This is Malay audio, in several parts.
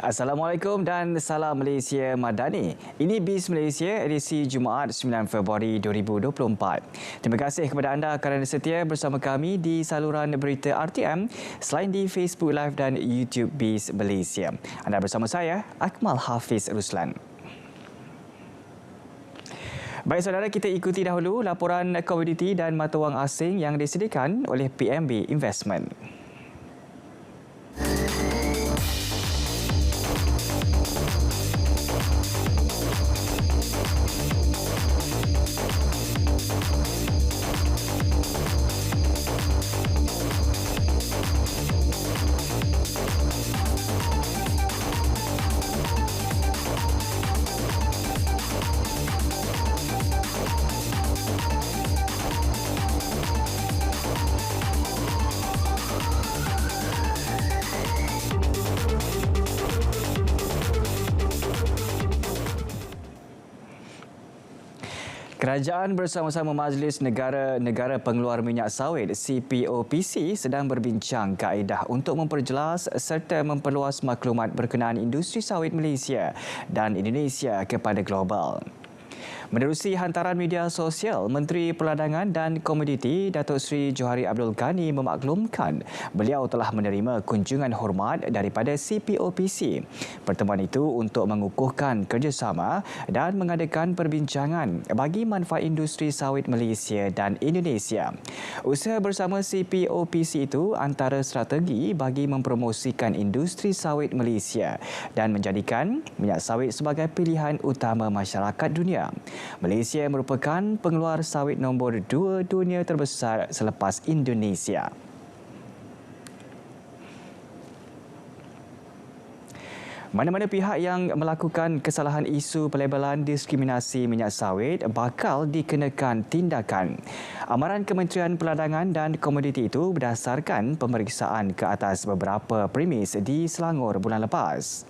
Assalamualaikum dan salam Malaysia Madani. Ini BIS Malaysia edisi Jumaat 9 Februari 2024. Terima kasih kepada anda kerana setia bersama kami di saluran berita RTM selain di Facebook Live dan YouTube BIS Malaysia. Anda bersama saya, Akmal Hafiz Ruslan. Baik saudara, kita ikuti dahulu laporan komoditi dan mata wang asing yang disediakan oleh PNB Investment. Kerajaan bersama-sama Majlis Negara-Negara Pengeluar Minyak Sawit CPOPC sedang berbincang kaedah untuk memperjelas serta memperluas maklumat berkenaan industri sawit Malaysia dan Indonesia kepada global. Menerusi hantaran media sosial, Menteri Perdagangan dan Komoditi Datuk Seri Johari Abdul Ghani memaklumkan beliau telah menerima kunjungan hormat daripada CPOPC. Pertemuan itu untuk mengukuhkan kerjasama dan mengadakan perbincangan bagi manfaat industri sawit Malaysia dan Indonesia. Usaha bersama CPOPC itu antara strategi bagi mempromosikan industri sawit Malaysia dan menjadikan minyak sawit sebagai pilihan utama masyarakat dunia. Malaysia merupakan pengeluar sawit nombor 2 dunia terbesar selepas Indonesia. Mana-mana pihak yang melakukan kesalahan isu pelabelan diskriminasi minyak sawit bakal dikenakan tindakan. Amaran Kementerian Perdagangan dan Komoditi itu berdasarkan pemeriksaan ke atas beberapa premis di Selangor bulan lepas.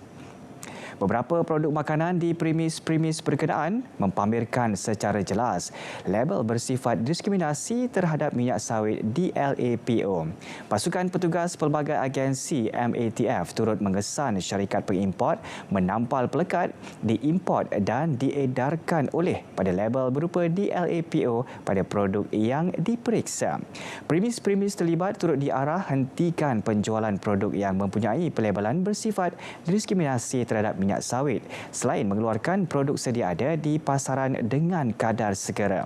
Beberapa produk makanan di premis-premis berkenaan mempamerkan secara jelas label bersifat diskriminasi terhadap minyak sawit DLAPO. Pasukan petugas pelbagai agensi MATF turut mengesan syarikat pengimport menampal pelekat diimport dan diedarkan oleh pada label berupa DLAPO pada produk yang diperiksa. Premis-premis terlibat turut diarah hentikan penjualan produk yang mempunyai pelabelan bersifat diskriminasi terhadap minyak sawit selain mengeluarkan produk sedia ada di pasaran dengan kadar segera.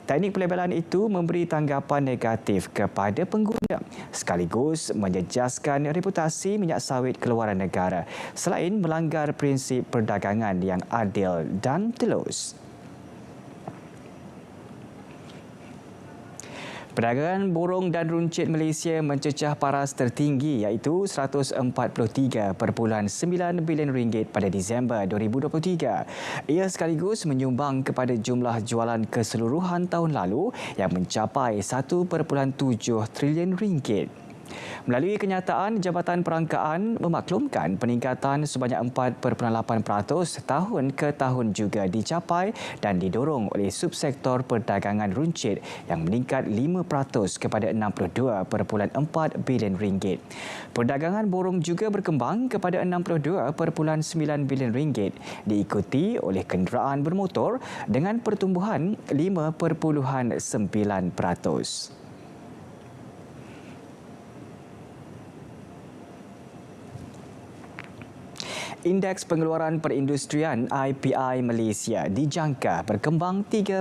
Teknik pelabelan itu memberi tanggapan negatif kepada pengguna sekaligus menjejaskan reputasi minyak sawit keluaran negara selain melanggar prinsip perdagangan yang adil dan telus. Perdagangan borong dan runcit Malaysia mencecah paras tertinggi iaitu RM143.9 bilion pada Disember 2023. Ia sekaligus menyumbang kepada jumlah jualan keseluruhan tahun lalu yang mencapai RM1.7 trilion. Melalui kenyataan, Jabatan Perangkaan memaklumkan peningkatan sebanyak 4.8% tahun ke tahun juga dicapai dan didorong oleh subsektor perdagangan runcit yang meningkat 5% kepada RM62.4 bilion. Perdagangan borong juga berkembang kepada RM62.9 bilion diikuti oleh kenderaan bermotor dengan pertumbuhan 5.9%. Indeks pengeluaran perindustrian IPI Malaysia dijangka berkembang 3.7%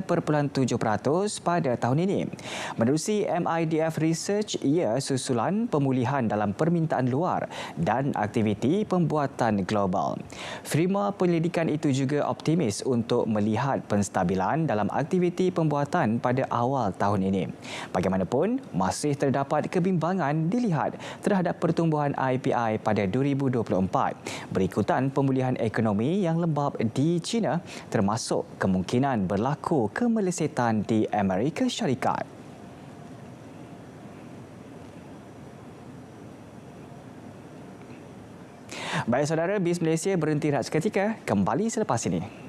pada tahun ini. Menerusi MIDF Research, ia susulan pemulihan dalam permintaan luar dan aktiviti pembuatan global. Firma penyelidikan itu juga optimis untuk melihat penstabilan dalam aktiviti pembuatan pada awal tahun ini. Bagaimanapun, masih terdapat kebimbangan dilihat terhadap pertumbuhan IPI pada 2024. Berikutan pemulihan ekonomi yang lembab di China termasuk kemungkinan berlaku kemelesetan di Amerika Syarikat. Baik saudara, BIS Malaysia berhenti rehat seketika, kembali selepas ini.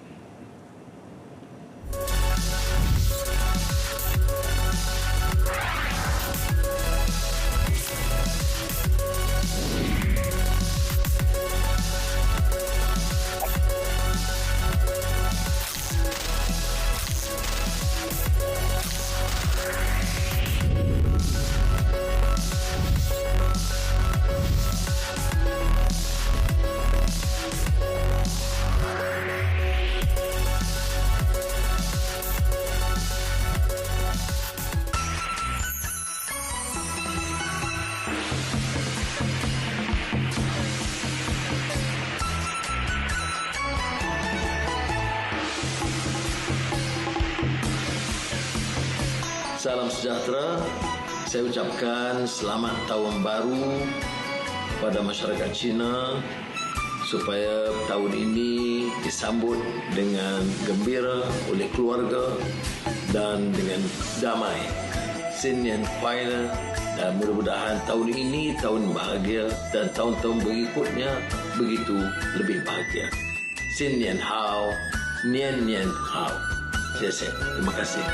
Salam sejahtera. Saya ucapkan selamat tahun baru pada masyarakat Cina supaya tahun ini disambut dengan gembira oleh keluarga dan dengan damai. Xin Nian Kuai Le, dan mudah-mudahan tahun ini tahun bahagia dan tahun-tahun berikutnya begitu lebih bahagia. Xin Nian Hao, Nian Nian Hao. Terima kasih.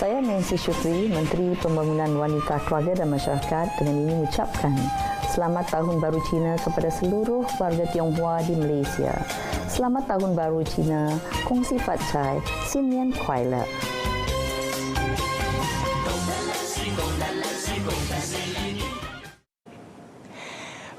Saya Nancy Syukri, Menteri Pembangunan Wanita Keluarga dan Masyarakat, dengan ini mengucapkan Selamat Tahun Baru Cina kepada seluruh warga Tionghoa di Malaysia. Selamat Tahun Baru Cina, Kongsi Fat Chai, Xin Nian Kuai Le.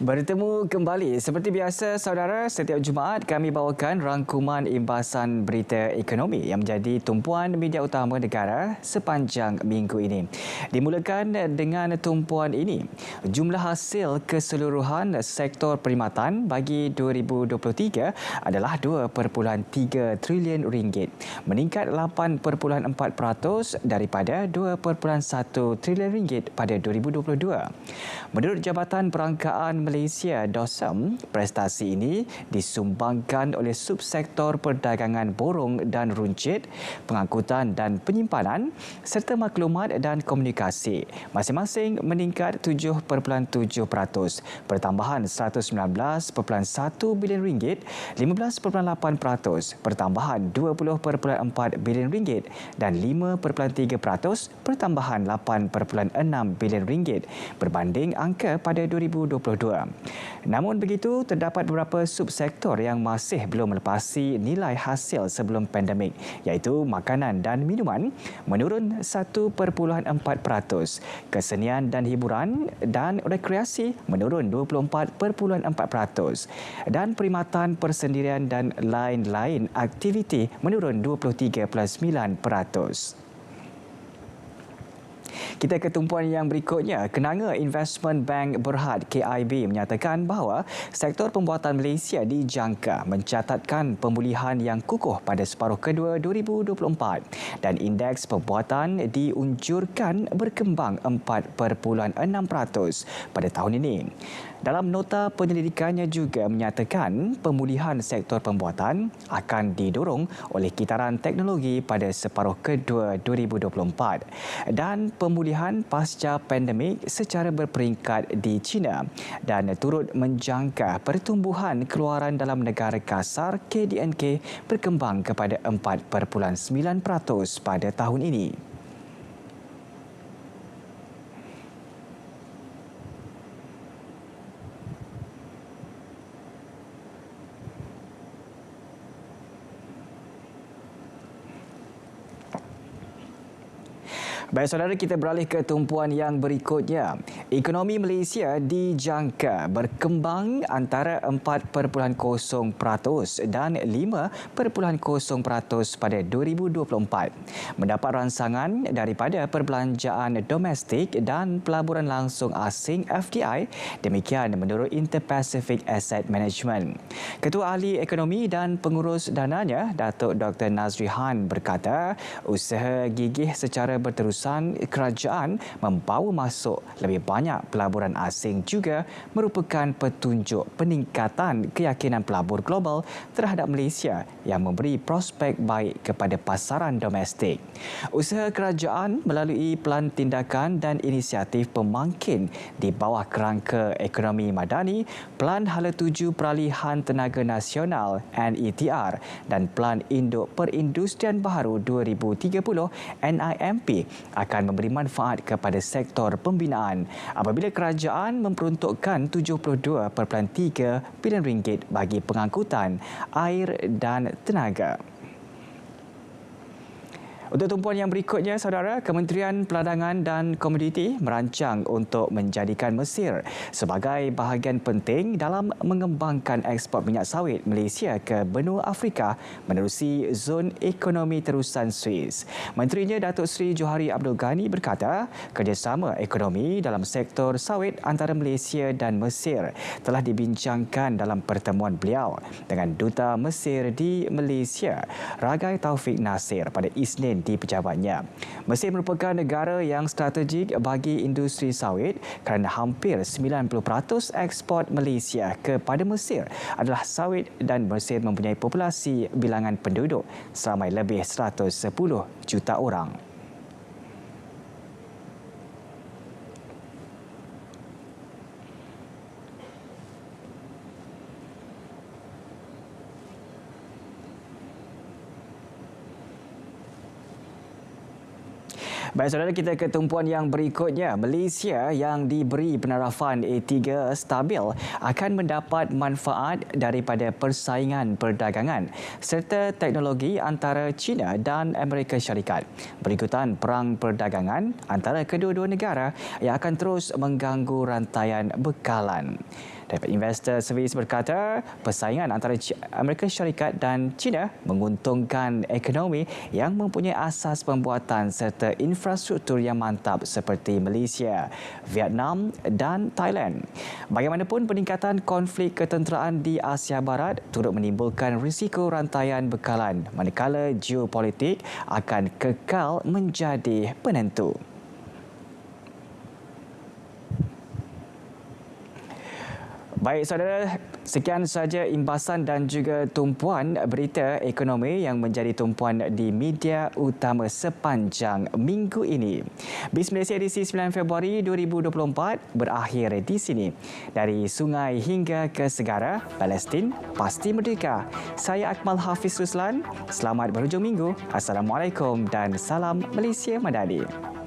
Bertemu kembali. Seperti biasa, saudara, setiap Jumaat kami bawakan rangkuman imbasan berita ekonomi yang menjadi tumpuan media utama negara sepanjang minggu ini. Dimulakan dengan tumpuan ini. Jumlah hasil keseluruhan sektor perkhidmatan bagi 2023 adalah 2.3 trilion ringgit, meningkat 8.4% daripada 2.1 trilion ringgit pada 2022. Menurut Jabatan Perangkaan Malaysia DOSM, prestasi ini disumbangkan oleh subsektor perdagangan borong dan runcit, pengangkutan dan penyimpanan serta maklumat dan komunikasi. Masing-masing meningkat 7.7%, pertambahan 119.1 bilion ringgit, 15.8%, pertambahan 20.4 bilion ringgit dan 5.3%, pertambahan 8.6 bilion ringgit berbanding angka pada 2022. Namun begitu, terdapat beberapa subsektor yang masih belum melepasi nilai hasil sebelum pandemik, iaitu makanan dan minuman menurun 1.4%, kesenian dan hiburan dan rekreasi menurun 24.4%, dan perkhidmatan persendirian dan lain-lain aktiviti menurun 23.9%. Kita ke tumpuan yang berikutnya. Kenanga Investment Bank Berhad KIB menyatakan bahawa sektor pembuatan Malaysia dijangka mencatatkan pemulihan yang kukuh pada separuh kedua 2024 dan indeks pembuatan diunjurkan berkembang 4.6% pada tahun ini. Dalam nota penyelidikannya juga menyatakan pemulihan sektor pembuatan akan didorong oleh kitaran teknologi pada separuh kedua 2024 dan pemulihan pasca pandemik secara berperingkat di China dan turut menjangka pertumbuhan keluaran dalam negara kasar KDNK berkembang kepada 4.9% pada tahun ini. Baik saudara, kita beralih ke tumpuan yang berikutnya. Ekonomi Malaysia dijangka berkembang antara 4.0% dan 5.0% pada 2024. Mendapat rangsangan daripada perbelanjaan domestik dan pelaburan langsung asing FDI, demikian menurut Inter-Pacific Asset Management. Ketua Ahli Ekonomi dan Pengurus Dananya, Datuk Dr. Nazri Han berkata, usaha gigih secara berterusan kerajaan membawa masuk lebih banyak pelaburan asing juga merupakan petunjuk peningkatan keyakinan pelabur global terhadap Malaysia yang memberi prospek baik kepada pasaran domestik. Usaha kerajaan melalui pelan tindakan dan inisiatif pemangkin di bawah kerangka ekonomi madani, Pelan Hala Tuju Peralihan Tenaga Nasional NETR dan Pelan Induk Perindustrian Baharu 2030 NIMP akan memberi manfaat kepada sektor pembinaan apabila kerajaan memperuntukkan 72.3 bilion ringgit bagi pengangkutan air dan tenaga. Untuk tumpuan yang berikutnya, saudara, Kementerian Perdagangan dan Komoditi merancang untuk menjadikan Mesir sebagai bahagian penting dalam mengembangkan ekspor minyak sawit Malaysia ke benua Afrika menerusi zon ekonomi terusan Swiss. Menterinya Datuk Seri Johari Abdul Ghani berkata, kerjasama ekonomi dalam sektor sawit antara Malaysia dan Mesir telah dibincangkan dalam pertemuan beliau dengan Duta Mesir di Malaysia, Ragai Taufik Nasir, pada Isnin di pejabatnya. Mesir merupakan negara yang strategik bagi industri sawit kerana hampir 90% ekspor Malaysia kepada Mesir adalah sawit dan Mesir mempunyai populasi bilangan penduduk seramai lebih 110 juta orang. Baik saudara, kita ke tumpuan yang berikutnya. Malaysia yang diberi penarafan A3 stabil akan mendapat manfaat daripada persaingan perdagangan serta teknologi antara China dan Amerika Syarikat berikutan perang perdagangan antara kedua-dua negara yang akan terus mengganggu rantaian bekalan. Dapat Investor Service berkata, persaingan antara Amerika Syarikat dan China menguntungkan ekonomi yang mempunyai asas pembuatan serta infrastruktur yang mantap seperti Malaysia, Vietnam dan Thailand. Bagaimanapun, peningkatan konflik ketenteraan di Asia Barat turut menimbulkan risiko rantaian bekalan manakala geopolitik akan kekal menjadi penentu. Baik saudara, sekian saja imbasan dan juga tumpuan berita ekonomi yang menjadi tumpuan di media utama sepanjang minggu ini. BIS Malaysia edisi 9 Februari 2024 berakhir di sini. Dari sungai hingga ke segara, Palestin pasti merdeka. Saya Akmal Hafiz Ruslan, selamat berhujung minggu. Assalamualaikum dan salam Malaysia Madani.